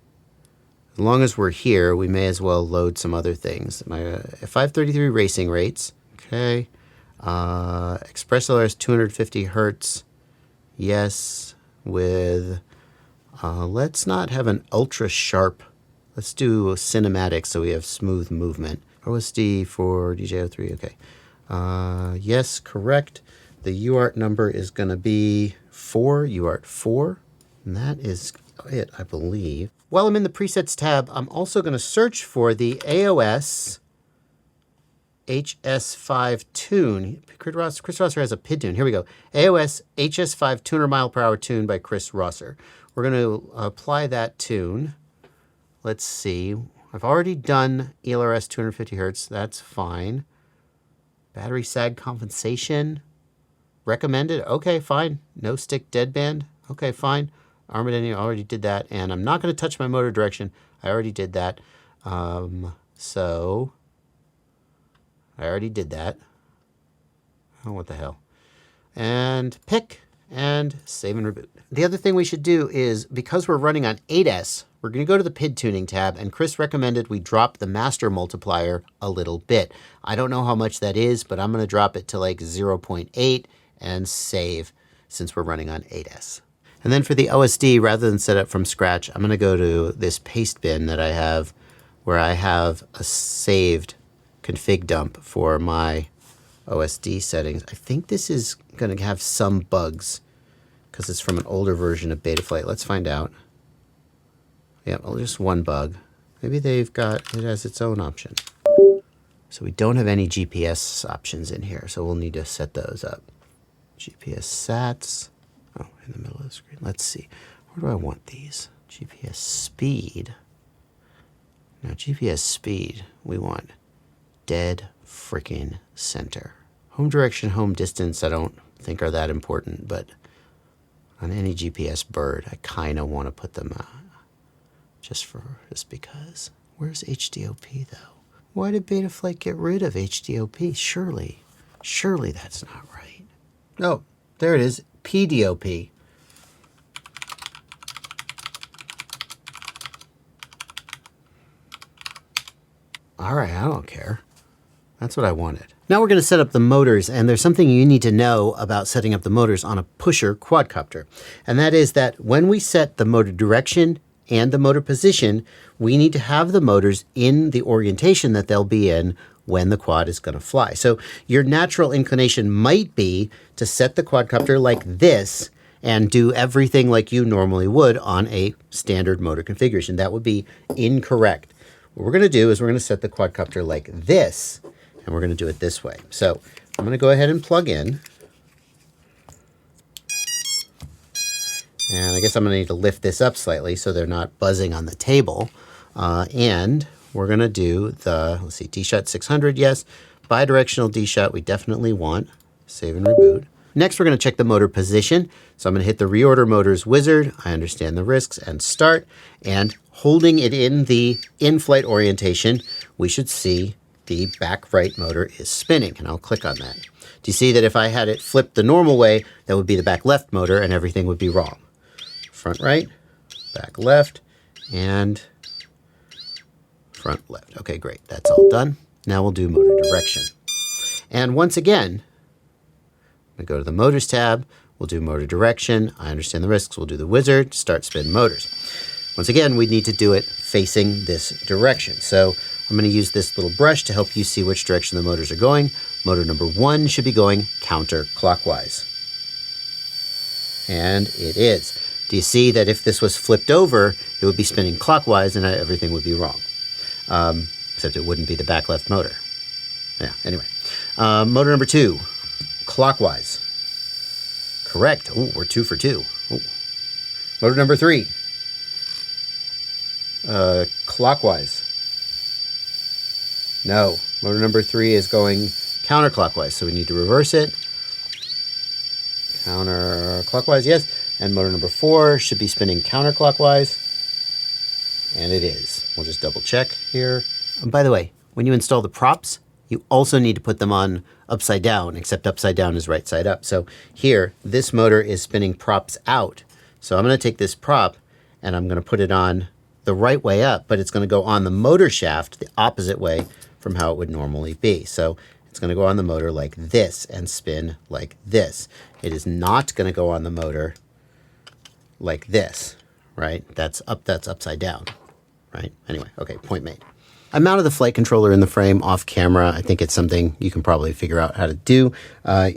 as long as we're here, we may as well load some other things. My F533 racing rates. Okay. Express LRS 250 hertz. Yes. With, let's not have an ultra sharp. Let's do cinematic so we have smooth movement. OSD for DJI O3. Okay. Yes, correct. The UART number is going to be 4, UART 4. And that is it, I believe. While I'm in the presets tab, I'm also going to search for the AOS-HS5 tune. Chris Rosser has a PID tune. Here we go. AOS-HS5 200 mile per hour tune by Chris Rosser. We're going to apply that tune. Let's see. I've already done ELRS 250 hertz. That's fine. Battery sag compensation. Recommended. Okay, fine. No stick deadband. Okay, fine. Armored ending. I already did that. And I'm not going to touch my motor direction. I already did that. So I already did that. Oh, what the hell. And pick and save and reboot. The other thing we should do is, because we're running on 8S, we're going to go to the PID tuning tab, and Chris recommended we drop the master multiplier a little bit. I don't know how much that is, but I'm going to drop it to like 0.8 and save since we're running on 8S. And then for the OSD, rather than set up from scratch, I'm going to go to this paste bin that I have where I have a saved config dump for my OSD settings. I think this is going to have some bugs because it's from an older version of Betaflight. Let's find out. Yeah, well, just one bug. Maybe it has its own option. So we don't have any GPS options in here, so we'll need to set those up. GPS sats. Oh, in the middle of the screen. Let's see. Where do I want these? GPS speed. Now, GPS speed, we want dead freaking center. Home direction, home distance, I don't think are that important, but on any GPS bird, I kind of want to put them just because. Where's HDOP, though? Why did Betaflight get rid of HDOP? Surely that's not right. Oh, there it is, PDOP. All right, I don't care. That's what I wanted. Now we're going to set up the motors, and there's something you need to know about setting up the motors on a pusher quadcopter. And that is that when we set the motor direction and the motor position, we need to have the motors in the orientation that they'll be in when the quad is going to fly. So your natural inclination might be to set the quadcopter like this and do everything like you normally would on a standard motor configuration. That would be incorrect. What we're going to do is we're going to set the quadcopter like this, and we're going to do it this way. So I'm going to go ahead and plug in. And I guess I'm going to need to lift this up slightly so they're not buzzing on the table. And we're going to do the, let's see, D-Shot 600, yes. Bidirectional D-Shot we definitely want. Save and reboot. Next, we're going to check the motor position. So I'm going to hit the Reorder Motors wizard. I understand the risks, and start. And holding it in the in-flight orientation, we should see the back right motor is spinning, and I'll click on that. Do you see that if I had it flipped the normal way, that would be the back left motor and everything would be wrong? Front right, back left, and front left. Okay, great. That's all done. Now we'll do motor direction. And once again, I'm going to go to the Motors tab. We'll do motor direction. I understand the risks. We'll do the wizard, start spin motors. Once again, we need to do it facing this direction. So I'm going to use this little brush to help you see which direction the motors are going. Motor number 1 should be going counterclockwise. And it is. Do you see that if this was flipped over, it would be spinning clockwise and everything would be wrong? Except it wouldn't be the back left motor. Yeah, anyway. Motor number 2, clockwise. Correct. Oh, we're 2 for 2. Ooh. Motor number 3, clockwise. No, motor number 3 is going counterclockwise, so we need to reverse it. Counterclockwise, yes. And motor number 4 should be spinning counterclockwise. And it is. We'll just double check here. And by the way, when you install the props, you also need to put them on upside down, except upside down is right side up. So here, this motor is spinning props out. So I'm going to take this prop and I'm going to put it on the right way up, but it's going to go on the motor shaft the opposite way from how it would normally be. So it's going to go on the motor like this and spin like this. It is not going to go on the motor like this, right? That's upside down, right? Anyway, okay, point made. I mounted the flight controller in the frame off camera. I think it's something you can probably figure out how to do.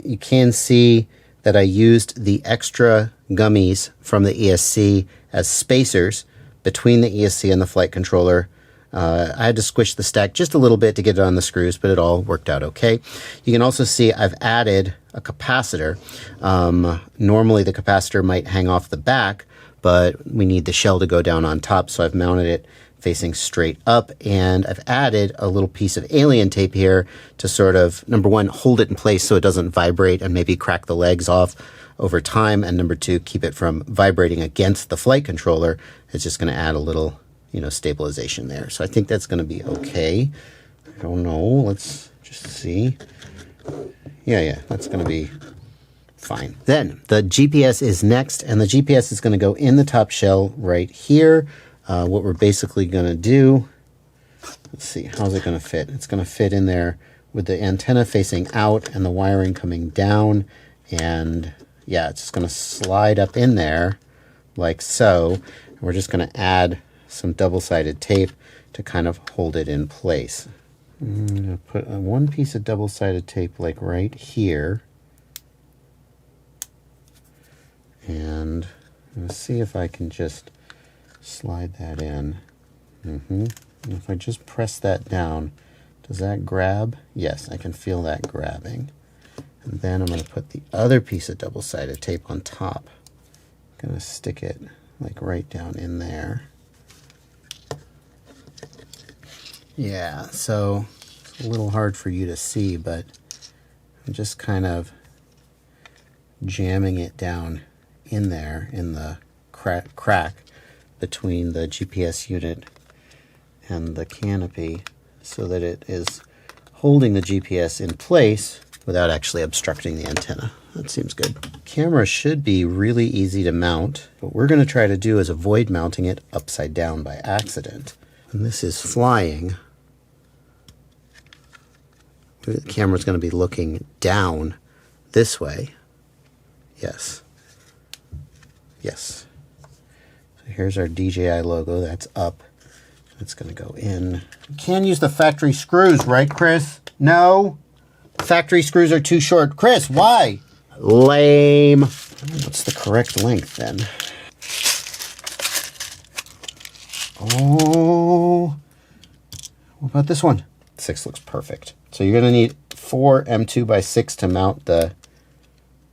You can see that I used the extra gummies from the ESC as spacers between the ESC and the flight controller. I had to squish the stack just a little bit to get it on the screws, but it all worked out okay. You can also see I've added a capacitor. Normally the capacitor might hang off the back, but we need the shell to go down on top, so I've mounted it facing straight up, and I've added a little piece of alien tape here to sort of, number 1, hold it in place so it doesn't vibrate and maybe crack the legs off over time, and number 2, keep it from vibrating against the flight controller. It's just going to add a little, stabilization there. So I think that's going to be okay. I don't know. Let's just see. Yeah, that's going to be fine. Then the GPS is next, and the GPS is going to go in the top shell right here. What we're basically going to do, let's see, how's it going to fit? It's going to fit in there with the antenna facing out and the wiring coming down. And yeah, it's just going to slide up in there like so. And we're just going to add some double-sided tape to kind of hold it in place. I'm going to put one piece of double-sided tape like right here. And let's see if I can just slide that in. And if I just press that down, does that grab? Yes, I can feel that grabbing. And then I'm going to put the other piece of double-sided tape on top. I'm going to stick it like right down in there. Yeah, so it's a little hard for you to see, but I'm just kind of jamming it down in there in the crack between the GPS unit and the canopy so that it is holding the GPS in place without actually obstructing the antenna. That seems good. Camera should be really easy to mount. What we're going to try to do is avoid mounting it upside down by accident. When this is flying, the camera's going to be looking down this way. Yes. Yes. So here's our DJI logo. That's up. It's going to go in. You can use the factory screws, right, Chris? No? Factory screws are too short. Chris, why? Lame. What's the correct length then? Oh. What about this one? 6 looks perfect. So you're going to need 4 M2x6 to mount the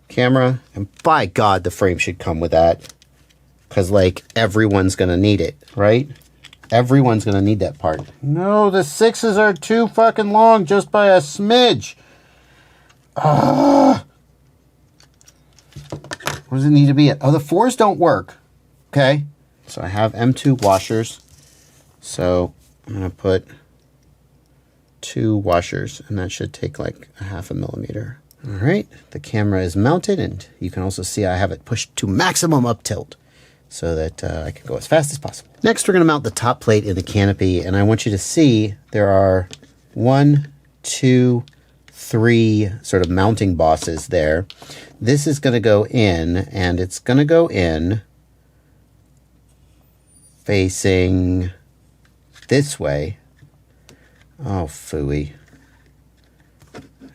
camera. And by God, the frame should come with that. Because, like, everyone's going to need it, right? Everyone's going to need that part. No, the 6s are too fucking long just by a smidge. What does it need to be at? Oh, the 4s don't work. Okay. So I have M2 washers. So I'm going to put 2 washers, and that should take like a 0.5 millimeter. All right. The camera is mounted, and you can also see I have it pushed to maximum up tilt so that I can go as fast as possible. Next, we're going to mount the top plate in the canopy, and I want you to see there are 1, 2, 3 sort of mounting bosses there. This is going to go in, and it's going to go in facing this way. Oh, phooey.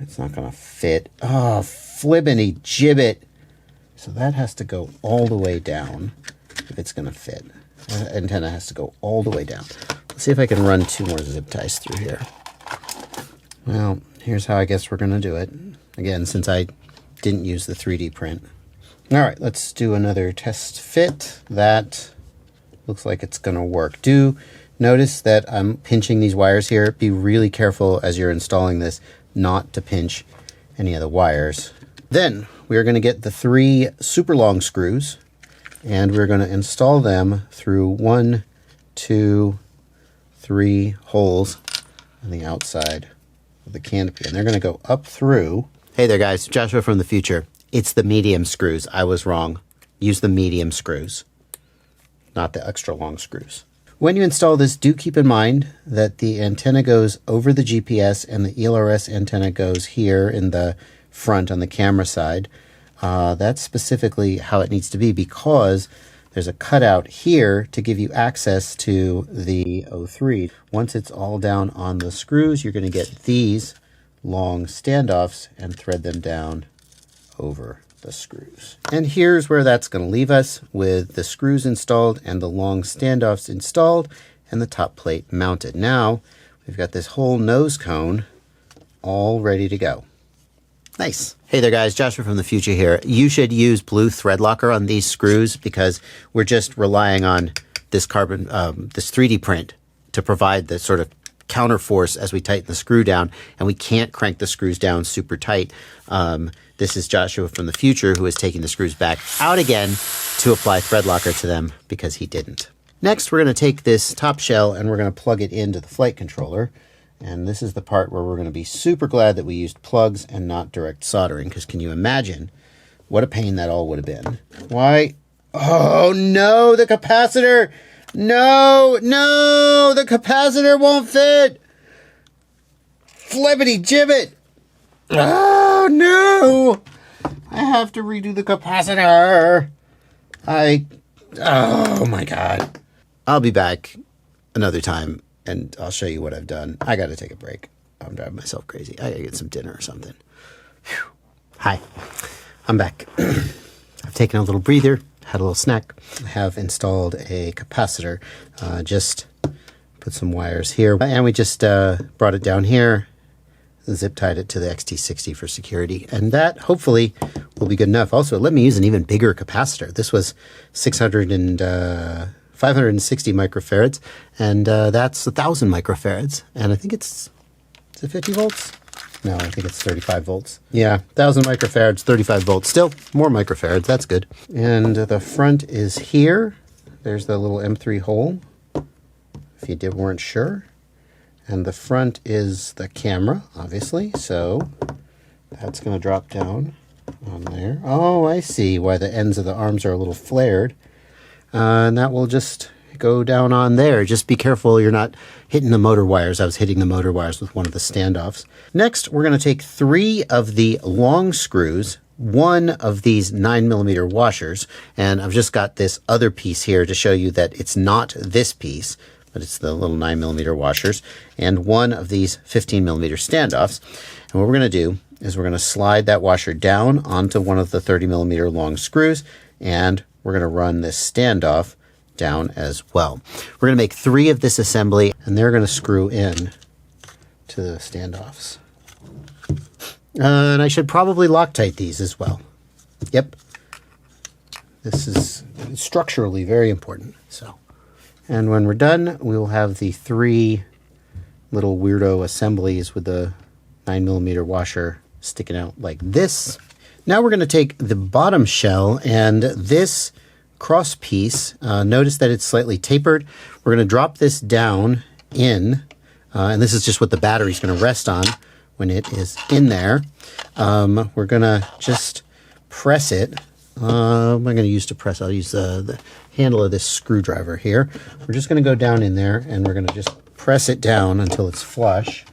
It's not going to fit. Oh, flippity gibbet. So that has to go all the way down if it's going to fit. The antenna has to go all the way down. Let's see if I can run 2 more zip ties through here. Well, here's how I guess we're going to do it. Again, since I didn't use the 3D print. All right, let's do another test fit. That looks like it's going to work. Do notice that I'm pinching these wires here. Be really careful as you're installing this not to pinch any of the wires. Then we are going to get the 3 super long screws, and we're going to install them through 1, 2, 3 holes on the outside of the canopy, and they're going to go up through. Hey there guys, Joshua from the future. It's the medium screws. I was wrong. Use the medium screws, not the extra long screws. When you install this, do keep in mind that the antenna goes over the GPS and the ELRS antenna goes here in the front on the camera side. That's specifically how it needs to be, because there's a cutout here to give you access to the O3. Once it's all down on the screws, you're going to get these long standoffs and thread them down over the screws. And here's where that's going to leave us, with the screws installed and the long standoffs installed and the top plate mounted. Now we've got this whole nose cone all ready to go. Nice. Hey there guys, Joshua from the future here. You should use blue thread locker on these screws, because we're just relying on this carbon, this 3D print to provide the sort of counter force as we tighten the screw down, and we can't crank the screws down super tight. This is Joshua from the future, who is taking the screws back out again to apply thread locker to them because he didn't. Next, we're going to take this top shell and we're going to plug it into the flight controller. And this is the part where we're going to be super glad that we used plugs and not direct soldering, because can you imagine what a pain that all would have been? Why? Oh no, the capacitor! No, no, the capacitor won't fit! Flippity gibbet! Oh no! I have to redo the capacitor! Oh my god. I'll be back another time and I'll show you what I've done. I gotta take a break. I'm driving myself crazy. I gotta get some dinner or something. Whew. Hi, I'm back. I've taken a little breather, had a little snack. I have installed a capacitor. Just put some wires here, and we just brought it down here, zip tied it to the XT60 for security, and that hopefully will be good enough. Also, let me use an even bigger capacitor. This was 560 microfarads, and that's 1,000 microfarads, and I think is it 50 volts? No, I think it's 35 volts. Yeah, 1,000 microfarads, 35 volts. Still, more microfarads, that's good. And the front is here. There's the little M3 hole, if you weren't sure. And the front is the camera, obviously, so that's going to drop down on there. Oh, I see why the ends of the arms are a little flared. And that will just go down on there. Just be careful you're not hitting the motor wires. I was hitting the motor wires with one of the standoffs. Next, we're going to take 3 of the long screws, 1 of these 9mm washers, and I've just got this other piece here to show you that it's not this piece, but it's the little 9mm washers, and 1 of these 15mm standoffs. And what we're going to do is we're going to slide that washer down onto one of the 30mm long screws, and we're going to run this standoff down as well. We're going to make 3 of this assembly, and they're going to screw in to the standoffs. And I should probably Loctite these as well. Yep. This is structurally very important. So, and when we're done, we will have the 3 little weirdo assemblies with the 9mm washer sticking out like this. Now we're going to take the bottom shell and this cross piece. Notice that it's slightly tapered. We're going to drop this down in, and this is just what the battery's going to rest on when it is in there. We're going to just press it. I'm going to use to press, I'll use the handle of this screwdriver here. We're just going to go down in there and we're going to just press it down until it's flush.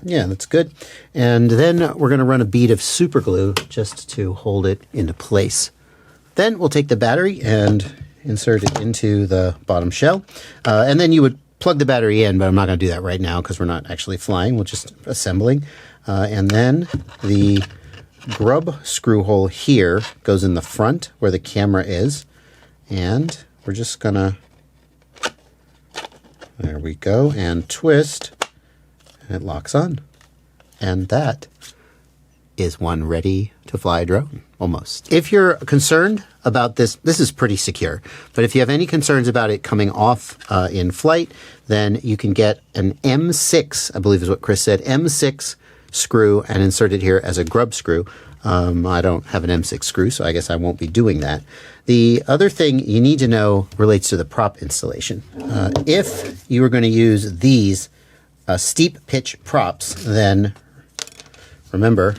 Yeah, that's good. And then we're going to run a bead of super glue just to hold it into place. Then we'll take the battery and insert it into the bottom shell. And then you would plug the battery in, but I'm not going to do that right now because we're not actually flying. We're just assembling. And then the grub screw hole here goes in the front where the camera is. And we're just going to, there we go, and twist. And it locks on. And that is one ready to fly a drone, almost. If you're concerned about this, this is pretty secure, but if you have any concerns about it coming off in flight, then you can get an M6, I believe is what Chris said, M6 screw and insert it here as a grub screw. I don't have an M6 screw, so I guess I won't be doing that. The other thing you need to know relates to the prop installation. If you were going to use these steep pitch props, then remember,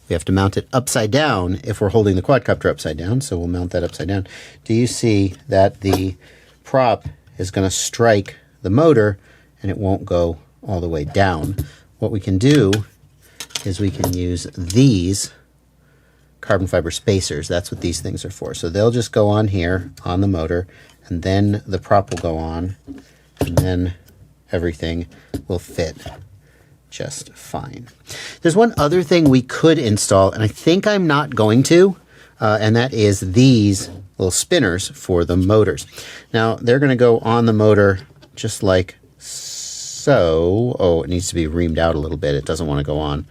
we have to mount it upside down if we're holding the quadcopter upside down, so we'll mount that upside down. Do you see that the prop is going to strike the motor and it won't go all the way down? What we can do is we can use these carbon fiber spacers. That's what these things are for. So they'll just go on here on the motor, and then the prop will go on, and then everything will fit just fine. There's one other thing we could install, and I think I'm not going to, and that is these little spinners for the motors. Now, they're going to go on the motor just like so. Oh, it needs to be reamed out a little bit. It doesn't want to go on.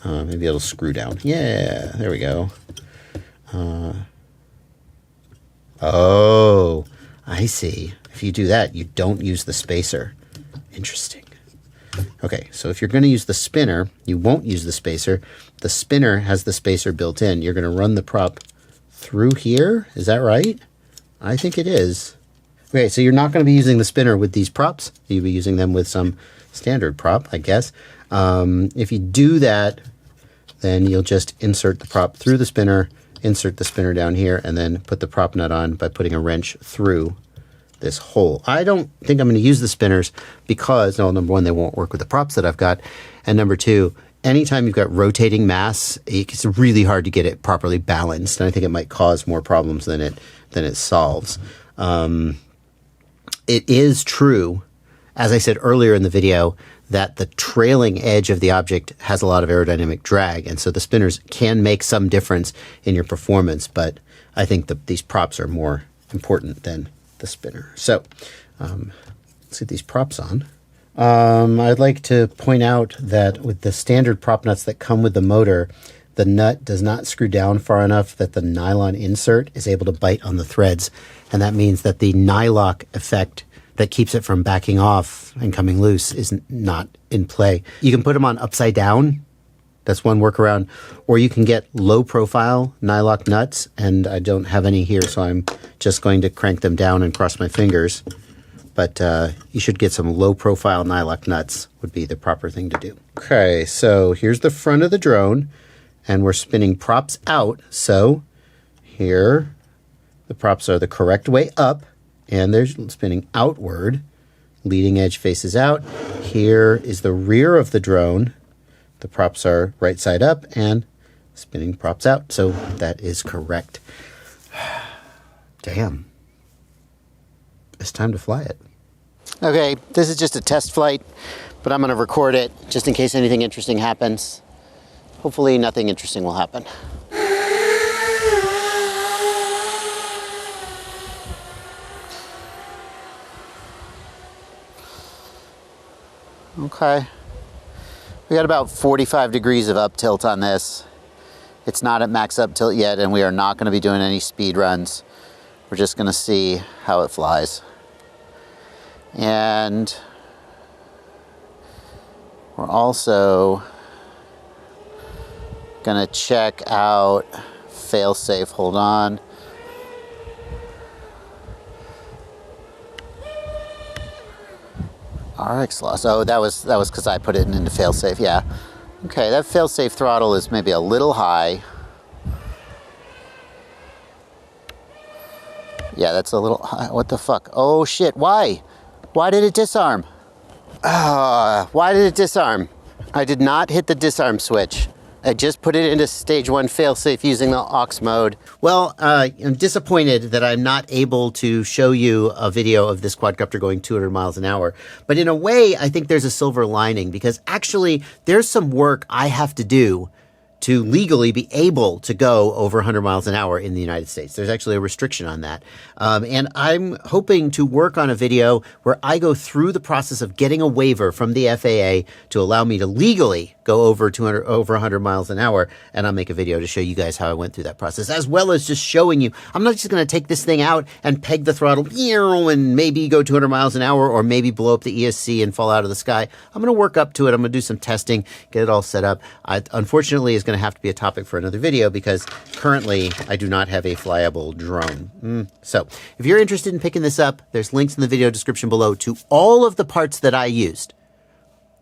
Maybe it'll screw down. Yeah, there we go. Oh, I see. If you do that, you don't use the spacer. Interesting. Okay, so if you're going to use the spinner, you won't use the spacer. The spinner has the spacer built in. You're going to run the prop through here. Is that right? I think it is. Okay, so you're not going to be using the spinner with these props. You'll be using them with some standard prop, I guess. If you do that, then you'll just insert the prop through the spinner, insert the spinner down here, and then put the prop nut on by putting a wrench through this hole. I don't think I'm going to use the spinners because, no, number one, they won't work with the props that I've got, and number two, anytime you've got rotating mass, it's really hard to get it properly balanced, and I think it might cause more problems than it solves. It is true, as I said earlier in the video, that the trailing edge of the object has a lot of aerodynamic drag, and so the spinners can make some difference in your performance, but I think that these props are more important than the spinner. So let's get these props on. I'd like to point out that with the standard prop nuts that come with the motor, the nut does not screw down far enough that the nylon insert is able to bite on the threads, and that means that the nylock effect that keeps it from backing off and coming loose is not in play. You can put them on upside down. That's one workaround. Or you can get low profile nylock nuts, and I don't have any here, so I'm just going to crank them down and cross my fingers. But you should get some low profile nylock nuts would be the proper thing to do. Okay, so here's the front of the drone, and we're spinning props out. So here, the props are the correct way up, and they're spinning outward. Leading edge faces out. Here is the rear of the drone. The props are right side up and spinning props out. So that is correct. Damn. It's time to fly it. Okay, this is just a test flight, but I'm going to record it just in case anything interesting happens. Hopefully nothing interesting will happen. Okay, we got about 45 degrees of up tilt on this. It's not at max up tilt yet, and we are not going to be doing any speed runs. We're just going to see how it flies. And we're also going to check out failsafe. Hold on. RX loss. Oh, that was because I put it into failsafe. Yeah. Okay, that failsafe throttle is maybe a little high. Yeah, that's a little high. What the fuck? Oh shit! Why? Why did it disarm? Why did it disarm? I did not hit the disarm switch. I just put it into stage 1 failsafe using the aux mode. Well, I'm disappointed that I'm not able to show you a video of this quadcopter going 200 miles an hour. But in a way, I think there's a silver lining, because actually there's some work I have to do to legally be able to go over 100 miles an hour in the United States. There's actually a restriction on that. And I'm hoping to work on a video where I go through the process of getting a waiver from the FAA to allow me to legally go over 100 miles an hour. And I'll make a video to show you guys how I went through that process, as well as just showing you, I'm not just going to take this thing out and peg the throttle and maybe go 200 miles an hour, or maybe blow up the ESC and fall out of the sky. I'm going to work up to it. I'm going to do some testing, get it all set up. Unfortunately, it's going to have to be a topic for another video, because currently I do not have a flyable drone. So if you're interested in picking this up, there's links in the video description below to all of the parts that I used.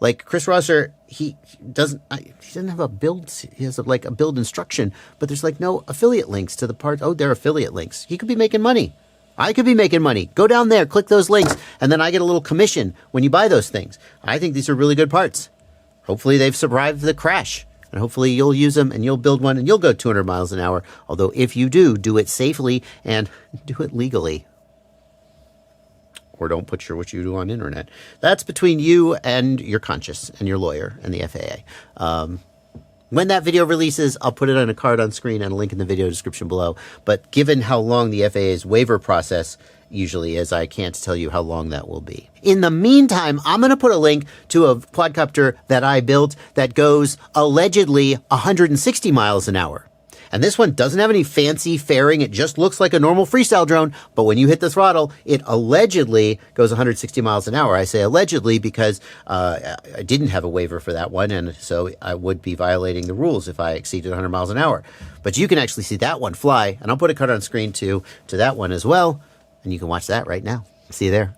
Like Chris Rosser, he doesn't have a build. He has like a build instruction, but there's like no affiliate links to the parts. Oh, they're affiliate links. He could be making money. I could be making money. Go down there, click those links, and then I get a little commission when you buy those things. I think these are really good parts. Hopefully they've survived the crash, and hopefully you'll use them and you'll build one and you'll go 200 miles an hour. Although if you do it safely and do it legally. Or don't put what you do on internet. That's between you and your conscience and your lawyer and the FAA. When that video releases, I'll put it on a card on screen and a link in the video description below. But given how long the FAA's waiver process usually is, I can't tell you how long that will be. In the meantime, I'm going to put a link to a quadcopter that I built that goes allegedly 160 miles an hour. And this one doesn't have any fancy fairing. It just looks like a normal freestyle drone. But when you hit the throttle, it allegedly goes 160 miles an hour. I say allegedly because I didn't have a waiver for that one. And so I would be violating the rules if I exceeded 100 miles an hour. But you can actually see that one fly. And I'll put a card on screen to that one as well. And you can watch that right now. See you there.